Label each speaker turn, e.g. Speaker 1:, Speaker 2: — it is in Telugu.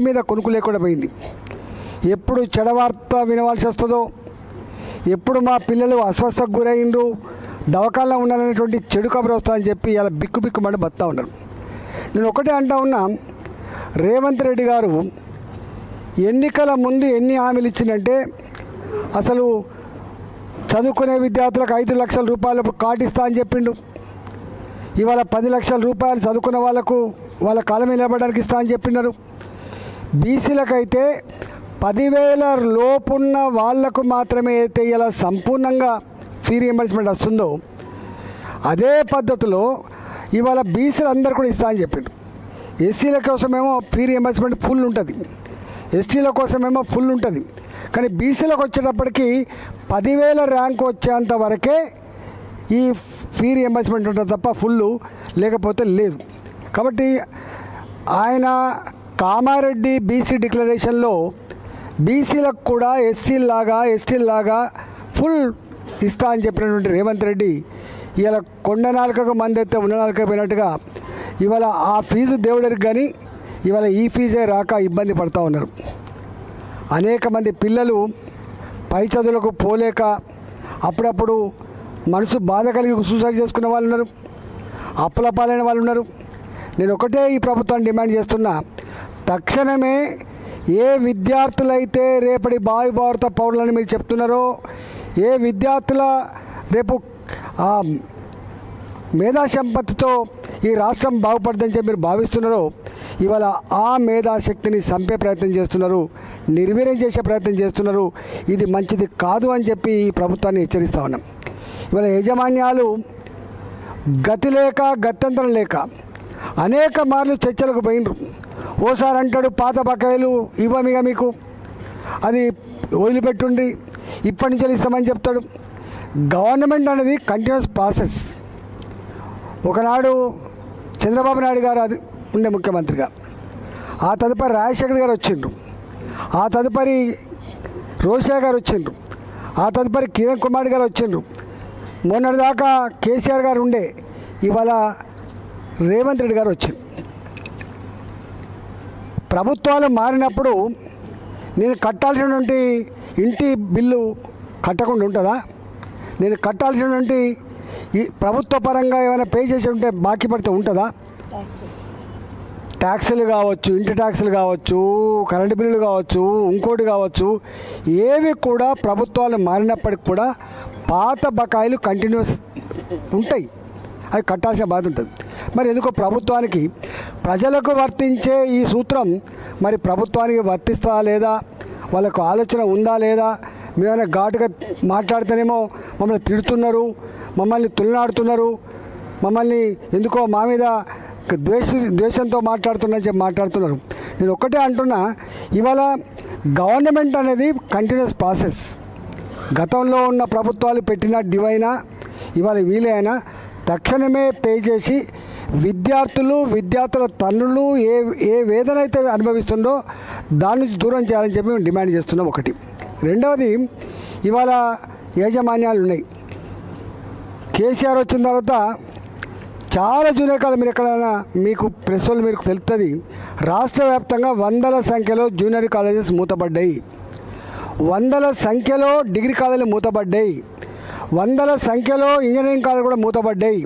Speaker 1: మీద కొనుక్కు లేకుండా పోయింది. ఎప్పుడు చెడవార్త వినవలసి వస్తుందో, ఎప్పుడు మా పిల్లలు అస్వస్థకు గురైండ్రు, దవాఖానలో ఉన్నారనేటువంటి చెడు కబురు వస్తుందని చెప్పి ఇలా బిక్కుబిక్కుమండి బతా ఉన్నారు. నేను ఒకటే అంటా ఉన్నా, రేవంత్ రెడ్డి గారు ఎన్నికల ముందు ఎన్ని హామీలు ఇచ్చిందంటే, అసలు చదువుకునే విద్యార్థులకు 5 లక్షల రూపాయలు కాటిస్తా అని చెప్పిండు. ఇవాళ 10 లక్షల రూపాయలు చదువుకున్న వాళ్ళకు వాళ్ళ కాలం నిలబడడానికి ఇస్తా అని చెప్పినారు. బీసీలకైతే 10,000 లోపున్న వాళ్లకు మాత్రమే అయితే ఇలా సంపూర్ణంగా ఫీ రీయింబర్స్మెంట్ వస్తుందో అదే పద్ధతిలో ఇవాళ బీసీలు అందరు కూడా ఇస్తా అని చెప్పిండు. ఎస్సీల కోసమేమో ఫీ రీయింబర్స్మెంట్ ఫుల్ ఉంటుంది, ఎస్టీల కోసమేమో ఫుల్ ఉంటుంది. కానీ బీసీలకు వచ్చేటప్పటికి 10,000 ర్యాంకు వచ్చేంత వరకే ఈ ఫీ రీయింబర్స్మెంట్ ఉంటుంది తప్ప ఫుల్ లేకపోతే లేదు. కాబట్టి ఆయన కామారెడ్డి బీసీ డిక్లరేషన్లో బీసీలకు కూడా ఎస్సీలాగా ఎస్టీలాగా ఫుల్ ఇస్తా అని చెప్పినటువంటి రేవంత్ రెడ్డి ఇవాళ కొండ నాలుకకు మందెత్తే ఉన్న నాలుక పోయినట్టుగా ఇవాళ ఆ ఫీజు దేవుడికి కానీ ఇవాళ ఈ ఫీజే రాక ఇబ్బంది పడుతూ ఉన్నారు. అనేక మంది పిల్లలు పై చదువులకు పోలేక అప్పుడప్పుడు మనసు బాధ కలిగి సూసైడ్ చేసుకున్న వాళ్ళు ఉన్నారు, అప్పుల పాలైన వాళ్ళు ఉన్నారు. నేను ఒకటే ఈ ప్రభుత్వాన్ని డిమాండ్ చేస్తున్నా, తక్షణమే ఏ విద్యార్థులైతే రేపటి భావి భారత పౌరులని మీరు చెప్తున్నారో, ఏ విద్యార్థుల రేపు మేధా సంపత్తితో ఈ రాష్ట్రం బాగుపడుతుందని చెప్పి మీరు భావిస్తున్నారో, ఇవాళ ఆ మేధాశక్తిని చంపే ప్రయత్నం చేస్తున్నారు, నిర్వీర్యం చేసే ప్రయత్నం చేస్తున్నారు. ఇది మంచిది కాదు అని చెప్పి ఈ ప్రభుత్వాన్ని హెచ్చరిస్తూ ఉన్నాం. ఇవాళ యాజమాన్యాలు గతి లేక గత్యంతరం లేక అనేక మార్లు చర్చలకు పోయినరు. ఓసారి అంటాడు పాత బకాయిలు ఇవ్వమిగా మీకు, అది వదిలిపెట్టుండి ఇప్పటి నుంచి ఇస్తామని చెప్తాడు. గవర్నమెంట్ అనేది కంటిన్యూస్ ప్రాసెస్. ఒకనాడు చంద్రబాబు నాయుడు గారు అది ఉండే ముఖ్యమంత్రిగా, ఆ తదుపరి రాజశేఖర్ గారు వచ్చిండ్రు, ఆ తదుపరి రోషయ్య గారు వచ్చిండ్రు, ఆ తదుపరి కిరణ్ కుమార్ గారు వచ్చిండ్రు, మొన్నటిదాకా కేసీఆర్ గారు ఉండే, ఇవాళ రేవంత్ రెడ్డి గారు వచ్చింది. ప్రభుత్వాలు మారినప్పుడు నేను కట్టాల్సినటువంటి ఇంటి బిల్లు కట్టకుండా ఉంటుందా? నేను కట్టాల్సినటువంటి ఈ ప్రభుత్వ పరంగా ఏమైనా పే చేసి ఉంటే బాకీ పడితే ఉంటుందా? ట్యాక్సులు కావచ్చు, ఇంటి ట్యాక్సులు కావచ్చు, కరెంటు బిల్లులు కావచ్చు, ఇంకోటి కావచ్చు, ఏవి కూడా ప్రభుత్వాలు మారినప్పటికి కూడా పాత బకాయిలు కంటిన్యూస్ ఉంటాయి, అవి కట్టాల్సిన బాధ ఉంటుంది. మరి ఎందుకో ప్రభుత్వానికి ప్రజలకు వర్తించే ఈ సూత్రం మరి ప్రభుత్వానికి వర్తిస్తా లేదా, వాళ్ళకు ఆలోచన ఉందా లేదా? మేమైనా ఘాటుగా మాట్లాడితేనేమో మమ్మల్ని తిడుతున్నారు, మమ్మల్ని తులనాడుతున్నారు, మమ్మల్ని ఎందుకో మా మీద ద్వేషంతో మాట్లాడుతున్నారని చెప్పి మాట్లాడుతున్నారు. నేను ఒక్కటే అంటున్నా, ఇవాళ గవర్నమెంట్ అనేది కంటిన్యూస్ ప్రాసెస్. గతంలో ఉన్న ప్రభుత్వాలు పెట్టిన డివైనా ఇవాళ వీలైనా తక్షణమే పే చేసి విద్యార్థుల తల్లులు ఏ వేదన అయితే అనుభవిస్తుందో దాని నుంచి దూరం చేయాలని చెప్పి మేము డిమాండ్ చేస్తున్నాం. ఒకటి. రెండవది, ఇవాళ యాజమాన్యాలు ఉన్నాయి. కేసీఆర్ వచ్చిన తర్వాత చాలా జూనియర్ కాలేజ్, మీరు ఎక్కడైనా మీకు ప్రెస్ వాళ్ళు మీకు తెలుస్తుంది, రాష్ట్ర వ్యాప్తంగా 100ల సంఖ్యలో జూనియర్ కాలేజెస్ మూతపడ్డాయి, 100ల సంఖ్యలో డిగ్రీ కాలేజీలు మూతపడ్డాయి, 100ల సంఖ్యలో ఇంజనీరింగ్ కాలేజీలు కూడా మూతపడ్డాయి.